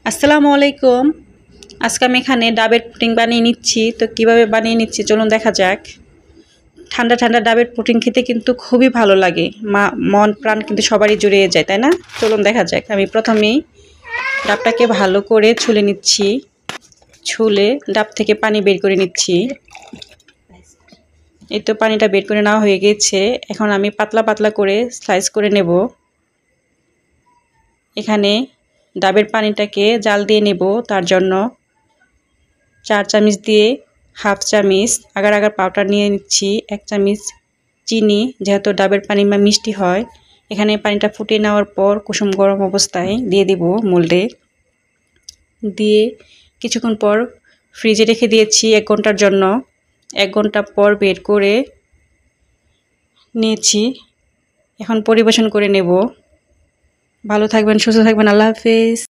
আসসালামু আলাইকুম। আজকে আমি এখানে ডাবের পুডিং বানিয়ে নিচ্ছি। তো কিভাবে বানিয়ে নিচ্ছি চলুন দেখা যাক। ঠান্ডা ঠান্ডা ডাবের পুডিং খেতে কিন্তু খুবই ভালো লাগে, মন প্রাণ কিন্তু সবারই জুড়িয়ে যায়, তাই না? চলুন দেখা যাক। আমি প্রথমেই ডাবটাকে ভালো করে ছুলে নিচ্ছি। ছুলে ডাব থেকে পানি বের করে নিচ্ছি। এই তো পানিটা বের করে নেওয়া হয়ে গেছে। এখন আমি পাতলা পাতলা করে স্লাইস করে নেব। এখানে ডাবের পানিটাকে জাল দিয়ে নেব। তার জন্য 4 চামচ দিয়ে হাফ চামচ আগার আগার পাউডার নিয়ে নিচ্ছি। 1 চামচ চিনি, যেহেতু ডাবের পানি মিষ্টি হয়। এখানে পানিটা ফুটিয়ে নেওয়ার পর কুসুম গরম অবস্থায় দিয়ে দিব মোল্ডে। দিয়ে কিছুক্ষণ পর ফ্রিজে রেখে দিয়েছি 1 ঘন্টার জন্য। 1 ঘন্টা পর বের করে নিয়েছি। এখন পরিবেশন করে নেব। ভালো থাকবেন, সুস্থ থাকবেন। আল্লাহ হাফেজ।